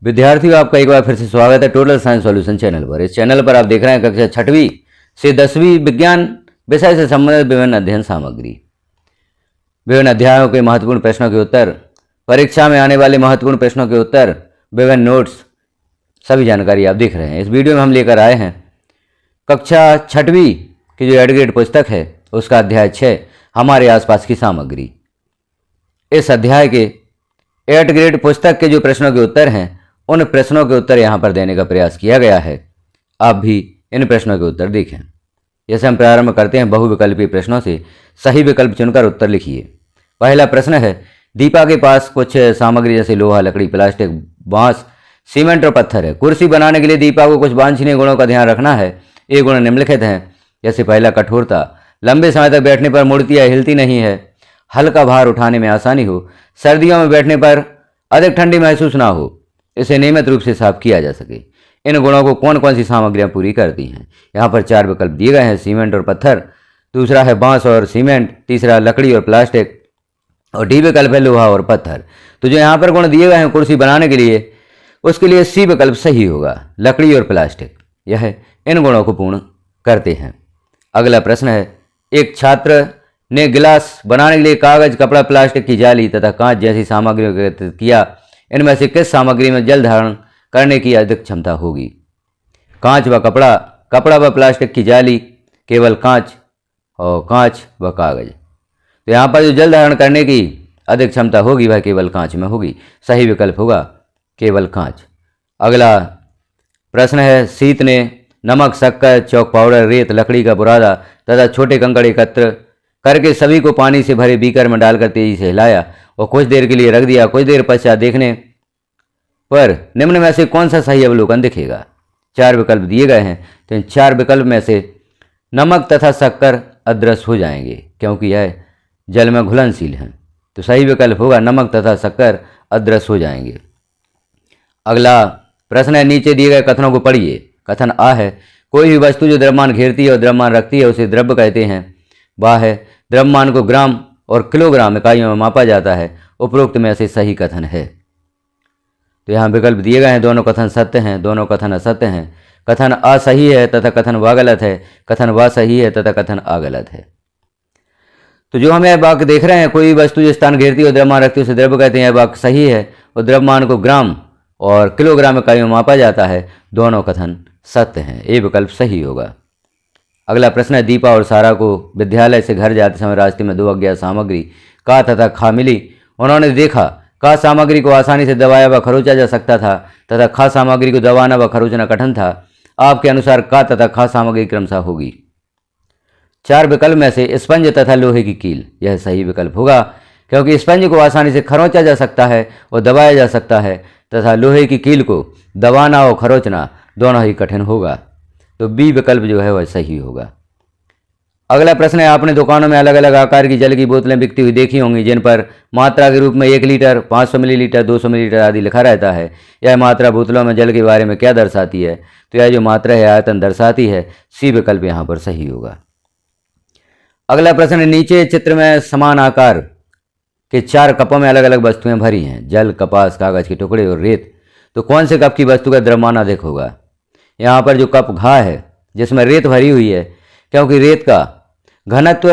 विद्यार्थियों, आपका एक बार फिर से स्वागत है टोटल साइंस सॉल्यूशन चैनल पर। इस चैनल पर आप देख रहे हैं कक्षा 6वीं से 10वीं विज्ञान विषय से संबंधित विभिन्न अध्ययन सामग्री, विभिन्न अध्यायों के महत्वपूर्ण प्रश्नों के उत्तर, परीक्षा में आने वाले महत्वपूर्ण प्रश्नों के उत्तर, विभिन्न नोट्स, सभी जानकारी आप देख रहे हैं। इस वीडियो में हम लेकर आए हैं कक्षा 6वीं की जो 8 ग्रेड पुस्तक है उसका अध्याय 6 हमारे आसपास की सामग्री। इस अध्याय के 8 ग्रेड पुस्तक के जो प्रश्नों के उत्तर हैं उन प्रश्नों के उत्तर यहाँ पर देने का प्रयास किया गया है। आप भी इन प्रश्नों के उत्तर देखें। जैसे हम प्रारंभ करते हैं बहुविकल्पीय प्रश्नों से, सही विकल्प चुनकर उत्तर लिखिए। पहला प्रश्न है, दीपा के पास कुछ सामग्री जैसे लोहा, लकड़ी, प्लास्टिक, बांस, सीमेंट और पत्थर है। कुर्सी बनाने के लिए दीपा को कुछ वांछनीय गुणों का ध्यान रखना है। ये गुण निम्नलिखित हैं, जैसे पहला कठोरता, लंबे समय तक बैठने पर मुड़ती या हिलती नहीं है, हल्का भार उठाने में आसानी हो, सर्दियों में बैठने पर अधिक ठंडी महसूस ना हो, इसे नियमित रूप से साफ किया जा सके। इन गुणों को कौन कौन सी सामग्रियां पूरी करती हैं? यहाँ पर 4 विकल्प दिए गए हैं, सीमेंट और पत्थर, दूसरा है बांस और सीमेंट, तीसरा लकड़ी और प्लास्टिक, और डी विकल्प है लोहा और पत्थर। तो जो यहाँ पर गुण दिए गए हैं कुर्सी बनाने के लिए, उसके लिए सी विकल्प सही होगा, लकड़ी और प्लास्टिक, यह इन गुणों को पूर्ण करते हैं। अगला प्रश्न है, एक छात्र ने गिलास बनाने के लिए कागज, कपड़ा, प्लास्टिक की जाली तथा कांच जैसी सामग्रियों का एकत्रित किया। इनमें से किस सामग्री में जल धारण करने की अधिक क्षमता होगी? कांच व कपड़ा, कपड़ा व प्लास्टिक की जाली, केवल कांच, और कांच व कागज। तो यहाँ पर जो जल धारण करने की अधिक क्षमता होगी वह केवल कांच में होगी। सही विकल्प होगा केवल कांच। अगला प्रश्न है, शीत ने नमक, शक्कर, चौक पाउडर, रेत, लकड़ी का बुरादा तथा छोटे कंकड़ एकत्र करके सभी को पानी से भरे बीकर में डालकर तेजी से हिलाया और कुछ देर के लिए रख दिया। कुछ देर पश्चात देखने पर निम्न में से कौन सा सही अवलोकन दिखेगा? 4 विकल्प दिए गए हैं, तो इन 4 विकल्प में से नमक तथा शक्कर अदृश्य हो जाएंगे क्योंकि यह जल में घुलनशील हैं। तो सही विकल्प होगा नमक तथा शक्कर अदृश्य हो जाएंगे। अगला प्रश्न है, नीचे दिए गए कथनों को पढ़िए। कथन आ है, कोई भी वस्तु जो द्रव्यमान घेरती है और द्रव्यमान रखती है उसे द्रव्य कहते हैं। वह है, द्रव्यमान को ग्राम और किलोग्राम इकाइयों में मापा जाता है। उपरोक्त में से सही कथन है। तो यहाँ विकल्प दिए गए हैं, दोनों कथन सत्य हैं, दोनों कथन असत्य हैं। कथन आ सही है तथा कथन व गलत है, कथन व सही है तथा कथन आ गलत है। तो जो हम यह वाक्य देख रहे हैं, कोई वस्तु जो स्थान घेरती है और द्रव्यमान रखती है उसे द्रव्य कहते हैं, यह वाक्य सही है। और द्रव्यमान को ग्राम और किलोग्राम इकाइयों में मापा जाता है, दोनों कथन सत्य हैं। ये विकल्प सही होगा। अगला प्रश्न है, दीपा और सारा को विद्यालय से घर जाते समय रास्ते में 2 अज्ञात सामग्री का तथा खा मिली। उन्होंने देखा का सामग्री को आसानी से दबाया व खरोचा जा सकता था तथा खा सामग्री को दबाना व खरोचना कठिन था। आपके अनुसार का तथा खा सामग्री क्रमशः होगी? 4 विकल्प में से स्पंज तथा लोहे की कील, यह सही विकल्प होगा क्योंकि स्पंज को आसानी से खरोचा जा सकता है और दबाया जा सकता है तथा लोहे की कील को दबाना और खरोचना दोनों ही कठिन होगा। तो बी विकल्प जो है वह सही होगा। अगला प्रश्न है, आपने दुकानों में अलग अलग आकार की जल की बोतलें बिकती हुई देखी होंगी जिन पर मात्रा के रूप में 1 लीटर, 500 मिलीलीटर, 200 मिलीलीटर आदि लिखा रहता है। यह मात्रा बोतलों में जल के बारे में क्या दर्शाती है? तो यह जो मात्रा है आयतन दर्शाती है। सी विकल्प यहाँ पर सही होगा। अगला प्रश्न है, नीचे चित्र में समान आकार के 4 कपों में अलग अलग वस्तुएं भरी हैं, जल, कपास, कागज के टुकड़े और रेत। तो कौन से कप की वस्तु का द्रव्यमान अधिक होगा? यहाँ पर जो कप घा है जिसमें रेत भरी हुई है, क्योंकि रेत का घनत्व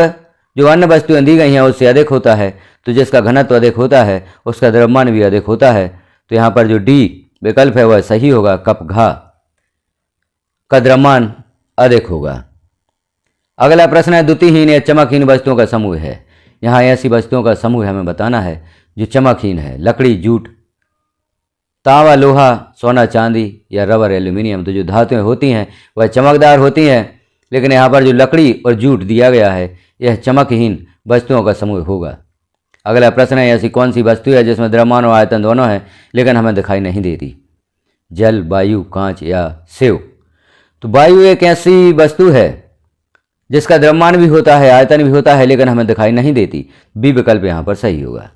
जो अन्य वस्तुएं दी गई हैं उससे अधिक होता है, तो जिसका घनत्व अधिक होता है उसका द्रव्यमान भी अधिक होता है। तो यहाँ पर जो डी विकल्प है वह सही होगा, कप घा का द्रव्यमान अधिक होगा। अगला प्रश्न है, द्युतिहीन या चमकहीन वस्तुओं का समूह है। यहाँ ऐसी वस्तुओं का समूह हमें बताना है जो चमकहीन है। लकड़ी, जूट, तांबा, लोहा, सोना, चांदी या रबर, एल्यूमिनियम। तो जो धातुएं होती हैं वह चमकदार होती हैं, लेकिन यहाँ पर जो लकड़ी और जूट दिया गया है यह चमकहीन वस्तुओं का समूह होगा। अगला प्रश्न है, ऐसी कौन सी वस्तु है जिसमें द्रव्यमान और आयतन दोनों हैं लेकिन हमें दिखाई नहीं देती? जल, वायु, कांच या सेव। तो वायु एक ऐसी वस्तु है जिसका द्रव्यमान भी होता है, आयतन भी होता है, लेकिन हमें दिखाई नहीं देती। बी विकल्प यहाँ पर सही होगा।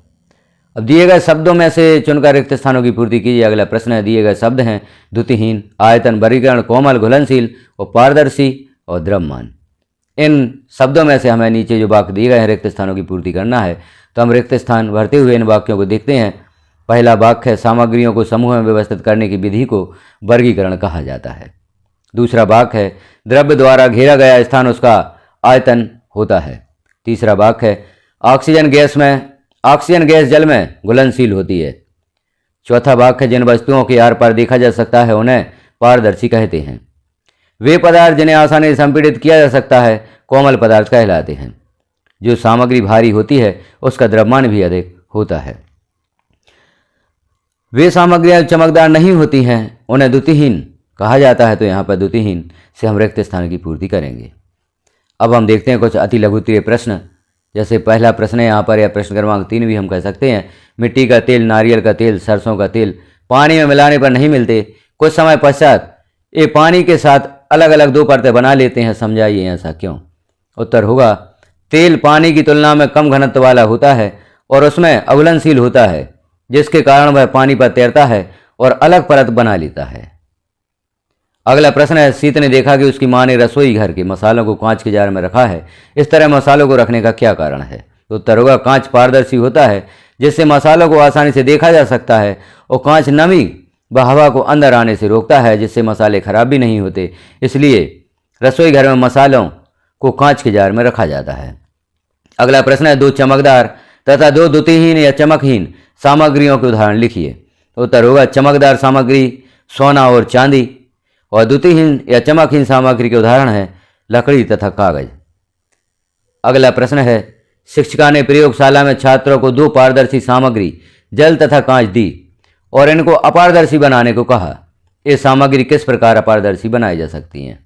अब दिए गए शब्दों में से चुनकर रिक्त स्थानों की पूर्ति कीजिए। अगला प्रश्न है, दिए गए शब्द हैं द्युतिहीन, आयतन, वर्गीकरण, कोमल, घुलनशील और पारदर्शी और द्रव्यमान। इन शब्दों में से हमें नीचे जो वाक्य दिए गए हैं रिक्त स्थानों की पूर्ति करना है। तो हम रिक्त स्थान भरते हुए इन वाक्यों को देखते हैं। पहला वाक्य है सामग्रियों को समूह में व्यवस्थित करने की विधि को वर्गीकरण कहा जाता है। दूसरा वाक्य है द्रव्य द्वारा घेरा गया स्थान उसका आयतन होता है। तीसरा वाक्य है ऑक्सीजन गैस जल में घुलनशील होती है। चौथा वाक्य है जिन वस्तुओं के आर पार देखा जा सकता है उन्हें पारदर्शी कहते हैं। वे पदार्थ जिन्हें आसानी से संपीड़ित किया जा सकता है कोमल पदार्थ कहलाते हैं। जो सामग्री भारी होती है उसका द्रव्यमान भी अधिक होता है। वे सामग्रियां चमकदार नहीं होती हैं उन्हें द्युतिहीन कहा जाता है। तो यहाँ पर द्युतिहीन से हम रिक्त स्थान की पूर्ति करेंगे। अब हम देखते हैं कुछ अति लघुत्तरीय प्रश्न। जैसे पहला प्रश्न है यहाँ पर, या प्रश्न क्रमांक 3 भी हम कह सकते हैं, मिट्टी का तेल, नारियल का तेल, सरसों का तेल पानी में मिलाने पर नहीं मिलते, कुछ समय पश्चात ये पानी के साथ अलग अलग 2 परतें बना लेते हैं, समझाइए ऐसा क्यों। उत्तर होगा तेल पानी की तुलना में कम घनत्व वाला होता है और उसमें अघुलनशील होता है, जिसके कारण वह पानी पर तैरता है और अलग परत बना लेता है। अगला प्रश्न है सीत ने देखा कि उसकी मां ने रसोई घर के मसालों को कांच के जार में रखा है, इस तरह मसालों को रखने का क्या कारण है। तो उत्तर होगा कांच पारदर्शी होता है जिससे मसालों को आसानी से देखा जा सकता है, और कांच नमी व हवा को अंदर आने से रोकता है जिससे मसाले खराब भी नहीं होते, इसलिए रसोई घर में मसालों को कांच के जार में रखा जाता है। अगला प्रश्न है 2 चमकदार तथा 2 द्युतिहीन या चमकहीन सामग्रियों के उदाहरण लिखिए। उत्तर होगा चमकदार सामग्री सोना और चांदी, और द्युतिहीन या चमकहीन सामग्री के उदाहरण हैं लकड़ी तथा कागज। अगला प्रश्न है शिक्षिका ने प्रयोगशाला में छात्रों को 2 पारदर्शी सामग्री जल तथा कांच दी और इनको अपारदर्शी बनाने को कहा। ये सामग्री किस प्रकार अपारदर्शी बनाई जा सकती हैं।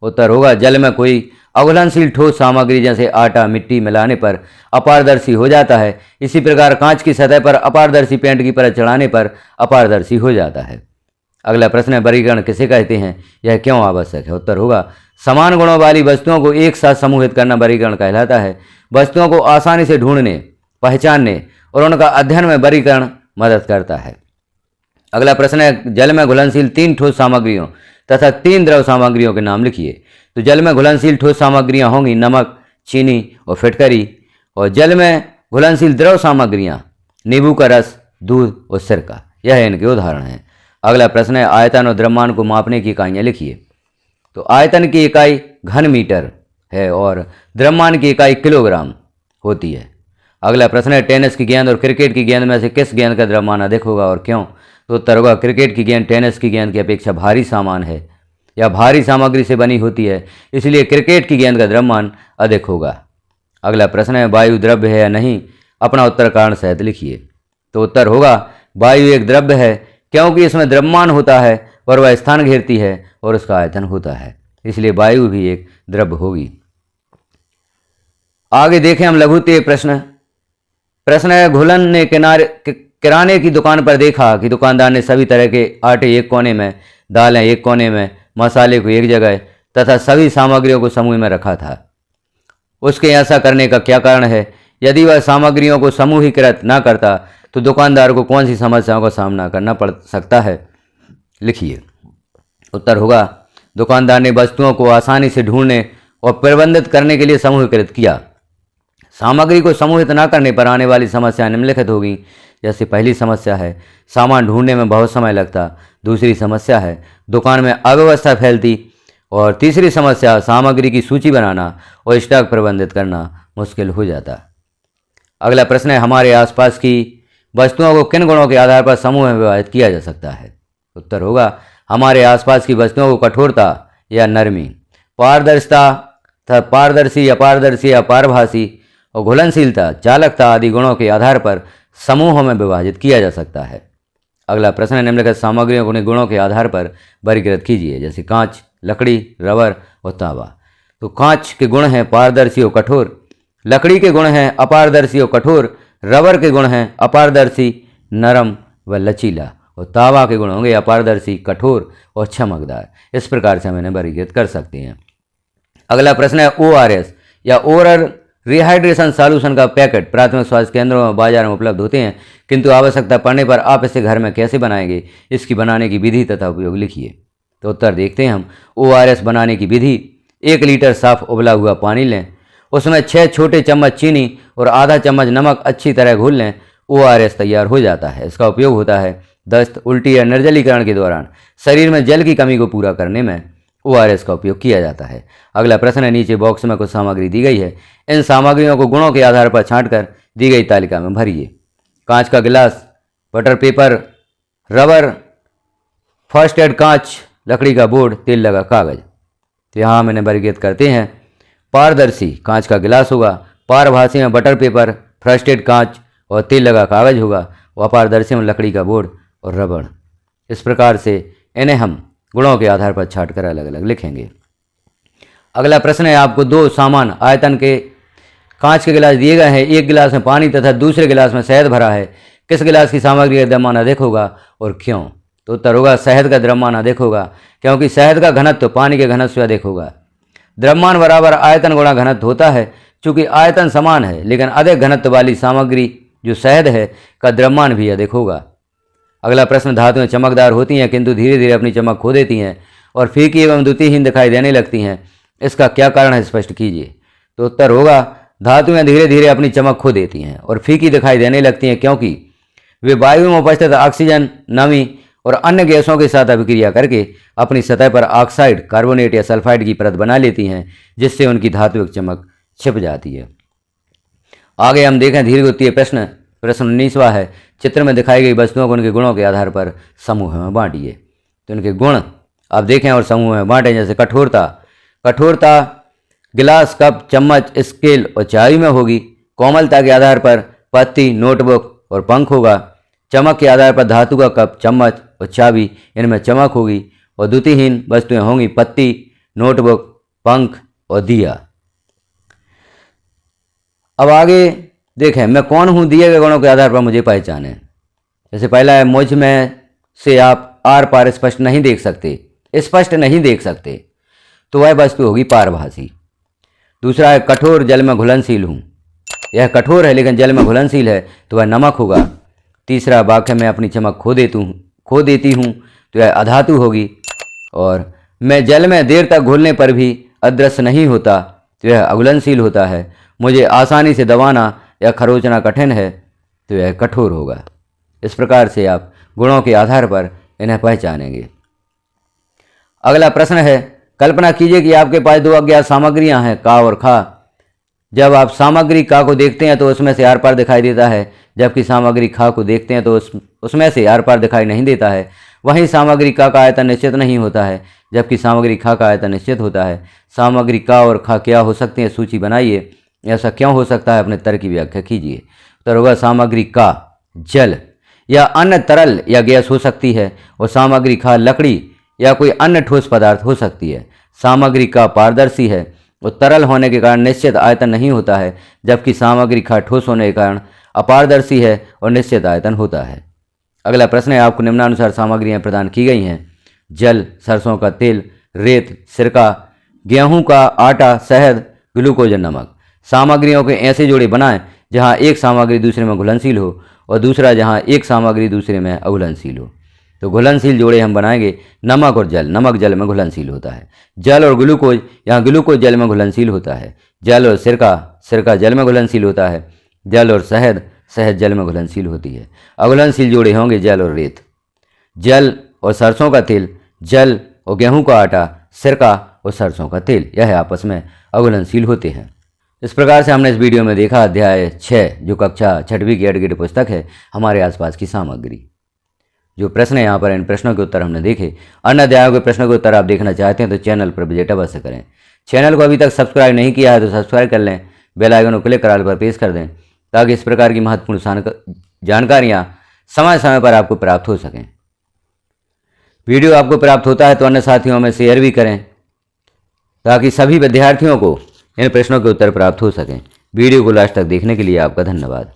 उत्तर होगा जल में कोई अघुलनशील ठोस सामग्री जैसे आटा, मिट्टी मिलाने पर अपारदर्शी हो जाता है, इसी प्रकार कांच की सतह पर अपारदर्शी पेंट की परत चढ़ाने पर अपारदर्शी हो जाता है। अगला प्रश्न है वर्गीकरण किसे कहते हैं, यह क्यों आवश्यक है। उत्तर होगा समान गुणों वाली वस्तुओं को एक साथ समूहित करना वर्गीकरण कहलाता है। वस्तुओं को आसानी से ढूंढने, पहचानने और उनका अध्ययन में वर्गीकरण मदद करता है। अगला प्रश्न है जल में घुलनशील 3 ठोस सामग्रियों तथा 3 द्रव सामग्रियों के नाम लिखिए। तो जल में घुलनशील ठोस सामग्रियां होंगी नमक, चीनी और फिटकरी, और जल में घुलनशील द्रव सामग्रियां नींबू का रस, दूध और सिरका, यह इनके उदाहरण हैं। अगला प्रश्न है आयतन और द्रव्यमान को मापने की इकाइयाँ लिखिए। तो आयतन की इकाई घन मीटर है और द्रव्यमान की इकाई किलोग्राम होती है। अगला प्रश्न है टेनिस की गेंद और क्रिकेट की गेंद में से किस गेंद का द्रव्यमान अधिक होगा और क्यों। तो उत्तर होगा क्रिकेट की गेंद टेनिस की गेंद की अपेक्षा भारी सामान है या भारी सामग्री से बनी होती है, इसलिए क्रिकेट की गेंद का द्रव्यमान अधिक होगा। अगला प्रश्न है वायु द्रव्य है या नहीं, अपना उत्तर कारण सहित लिखिए। तो उत्तर होगा वायु एक द्रव्य है क्योंकि इसमें द्रव्यमान होता है और वह स्थान घेरती है और उसका आयतन होता है, इसलिए वायु भी एक द्रव्य होगी। आगे देखें हम लघुत्तरीय प्रश्न है घुलन ने किराने की दुकान पर देखा कि दुकानदार ने सभी तरह के आटे एक कोने में, दालें एक कोने में, मसाले को एक जगह तथा सभी सामग्रियों को समूह में रखा था। उसके ऐसा करने का क्या कारण है। यदि वह सामग्रियों को समूहीकृत न करता तो दुकानदार को कौन सी समस्याओं का सामना करना पड़ सकता है, लिखिए। उत्तर होगा दुकानदार ने वस्तुओं को आसानी से ढूंढने और प्रबंधित करने के लिए समूहीकृत किया। सामग्री को समूहित न करने पर आने वाली समस्या निम्नलिखित होगी। जैसे पहली समस्या है सामान ढूंढने में बहुत समय लगता, दूसरी समस्या है दुकान में अव्यवस्था फैलती, और तीसरी समस्या सामग्री की सूची बनाना और स्टॉक प्रबंधित करना मुश्किल हो जाता। अगला प्रश्न है हमारे आसपास की वस्तुओं को किन गुणों के आधार पर समूह में विभाजित किया जा सकता है। उत्तर होगा हमारे आसपास की वस्तुओं को कठोरता या नरमी, पारदर्शिता तथा पारदर्शी, अपारदर्शी या पारभासी और घुलनशीलता, चालकता आदि गुणों के आधार पर समूहों में विभाजित किया जा सकता है। अगला प्रश्न है निम्नलिखित सामग्रियों को गुणों के आधार पर वर्गीकृत कीजिए। जैसे कांच, लकड़ी, रबर और तांबा। तो कांच के गुण हैं पारदर्शी और कठोर, लकड़ी के गुण हैं अपारदर्शी और कठोर, रबर के गुण हैं अपारदर्शी, नरम व लचीला, और तांबा के गुण होंगे अपारदर्शी, कठोर और चमकदार। इस प्रकार से हम इन्हें वर्गीकृत कर सकते हैं। अगला प्रश्न है ORS या ओरल रिहाइड्रेशन सॉल्यूशन का पैकेट प्राथमिक स्वास्थ्य केंद्रों में बाजार में उपलब्ध होते हैं, किंतु आवश्यकता पड़ने पर आप इसे घर में कैसे बनाएंगे, इसकी बनाने की विधि तथा उपयोग लिखिए। तो उत्तर देखते हैं हम। ORS बनाने की विधि 1 लीटर साफ उबला हुआ पानी लें, उसमें 6 छोटे चम्मच चीनी और आधा चम्मच नमक अच्छी तरह घोल लें, ORS तैयार हो जाता है। इसका उपयोग होता है दस्त, उल्टी या निर्जलीकरण के दौरान शरीर में जल की कमी को पूरा करने में ORS का उपयोग किया जाता है। अगला प्रश्न है, नीचे बॉक्स में कुछ सामग्री दी गई है, इन सामग्रियों को गुणों के आधार पर छांटकर दी गई तालिका में भरिए। कांच का गिलास, butter paper, rubber, first aid कांच, लकड़ी का बोर्ड, तेल लगा कागज। तो यहाँ हम इन्हें वर्गीकृत करते हैं। पारदर्शी कांच का गिलास होगा, पारभासी में बटर पेपर, फर्स्ट एड कांच और तेल लगा कागज होगा, व अपारदर्शी में लकड़ी का बोर्ड और रबड़। इस प्रकार से इन्हें हम गुणों के आधार पर छांटकर अलग अलग लिखेंगे। अगला प्रश्न है, आपको दो समान आयतन के कांच के गिलास दिए गए हैं, एक गिलास में पानी तथा दूसरे गिलास में शहद भरा है, किस गिलास की सामग्री का द्रव्यमान अधिक होगा और क्यों? तो उत्तर होगा शहद का द्रव्यमान अधिक होगा, क्योंकि शहद का घनत्व पानी के घनत्व से अधिक होगा। द्रव्यमान बराबर आयतन गुणा घनत्व होता है। चूंकि आयतन समान है लेकिन अधिक घनत्व वाली सामग्री जो शहद है का द्रव्यमान भी अधिक होगा। अगला प्रश्न, धातुएं चमकदार होती हैं किंतु धीरे धीरे अपनी चमक खो देती हैं और फीकी एवं द्युतिहीन दिखाई देने लगती हैं, इसका क्या कारण है, स्पष्ट कीजिए। तो उत्तर होगा धातुएं धीरे धीरे अपनी चमक खो देती हैं और फीकी दिखाई देने लगती हैं क्योंकि वे वायु में उपस्थित ऑक्सीजन, नमी और अन्य गैसों के साथ अभिक्रिया करके अपनी सतह पर ऑक्साइड, कार्बोनेट या सल्फाइड की परत बना लेती हैं, जिससे उनकी धात्विक चमक छिप जाती है। आगे हम देखें दीर्घवृत्तीय प्रश्न 19वां है, चित्र में दिखाई गई वस्तुओं को उनके गुणों के आधार पर समूह में बांटिए। तो इनके गुण आप देखें और समूह में बांटें। जैसे कठोरता गिलास, कप, चम्मच, स्केल और चाबी में होगी। कोमलता के आधार पर पत्ती, नोटबुक और पंख होगा। चमक के आधार पर धातु का कप, चम्मच और चाबी, इनमें चमक होगी। और द्युतिहीन वस्तुएं होंगी पत्ती, नोटबुक, पंख और दिया। अब आगे देखें, मैं कौन हूँ, दिए गए गुणों के आधार पर मुझे पहचानें। जैसे पहला है, मुझ में से आप आर पार स्पष्ट नहीं देख सकते, तो वह वस्तु होगी पारभासी। दूसरा है, कठोर, जल में घुलनशील हूँ, यह कठोर है लेकिन जल में घुलनशील है, तो वह नमक होगा। तीसरा वाक्य में अपनी चमक खो देती हूँ, तो यह अधातु होगी। और मैं जल में देर तक घुलने पर भी अदृश्य नहीं होता, तो यह अघुलनशील होता है। मुझे आसानी से दबाना या खरोचना कठिन है, तो यह कठोर होगा। इस प्रकार से आप गुणों के आधार पर इन्हें पहचानेंगे। अगला प्रश्न है, कल्पना कीजिए कि आपके पास दो अज्ञात सामग्रियां हैं, का और खा। जब आप सामग्री का को देखते हैं तो उसमें से आर पार दिखाई देता है, जबकि सामग्री खा को देखते हैं तो उसमें से आर पार दिखाई नहीं देता है। वहीं सामग्री का आयतन निश्चित नहीं होता है, जबकि सामग्री खा का आयतन निश्चित होता है। सामग्री का और खा क्या हो सकती है, सूची बनाइए। ऐसा क्यों हो सकता है, अपने तर्क की व्याख्या कीजिए। उत्तर होगा सामग्री का जल या अन्य तरल या गैस हो सकती है और सामग्री खा लकड़ी या कोई अन्य ठोस पदार्थ हो सकती है। सामग्री का पारदर्शी है और तरल होने के कारण निश्चित आयतन नहीं होता है, जबकि सामग्री खा ठोस होने के कारण अपारदर्शी है और निश्चित आयतन होता है। अगला प्रश्न है, आपको निम्नानुसार सामग्रियां प्रदान की गई हैं, जल, सरसों का तेल, रेत, सिरका, गेहूं का आटा, शहद, ग्लूकोज, नमक। सामग्रियों के ऐसे जोड़े बनाएं जहां एक सामग्री दूसरे में घुलनशील हो और दूसरा जहां एक सामग्री दूसरे में अघुलनशील हो। तो घुलनशील जोड़े हम बनाएंगे नमक और जल। नमक जल में घुलनशील होता है। जल और ग्लूकोज, यहाँ ग्लूकोज जल में घुलनशील होता है। जल और सिरका जल में घुलनशील होता है। जल और शहद जल में घुलनशील होती है। अघुलनशील जोड़े होंगे जल और रेत। जल और सरसों का तेल, जल और गेहूं का आटा, सिरका और सरसों का तेल, यह आपस में अघुलनशील होते हैं। इस प्रकार से हमने इस वीडियो में देखा अध्याय 6 जो कक्षा 6वीं की एडगेट पुस्तक है, हमारे आसपास की सामग्री। जो प्रश्न है यहाँ पर, इन प्रश्नों के उत्तर हमने देखे। अन्य अध्यायों के प्रश्नों के उत्तर आप देखना चाहते हैं तो चैनल पर विजिट अवश्य करें। चैनल को अभी तक सब्सक्राइब नहीं किया है तो सब्सक्राइब कर लें, बेल आइकन को क्लिक कर पर प्रेस कर दें ताकि इस प्रकार की महत्वपूर्ण जानकारियाँ समय समय पर आपको प्राप्त हो सकें। वीडियो आपको प्राप्त होता है तो अन्य साथियों में शेयर भी करें ताकि सभी विद्यार्थियों को इन प्रश्नों के उत्तर प्राप्त हो सकें। वीडियो को लास्ट तक देखने के लिए आपका धन्यवाद।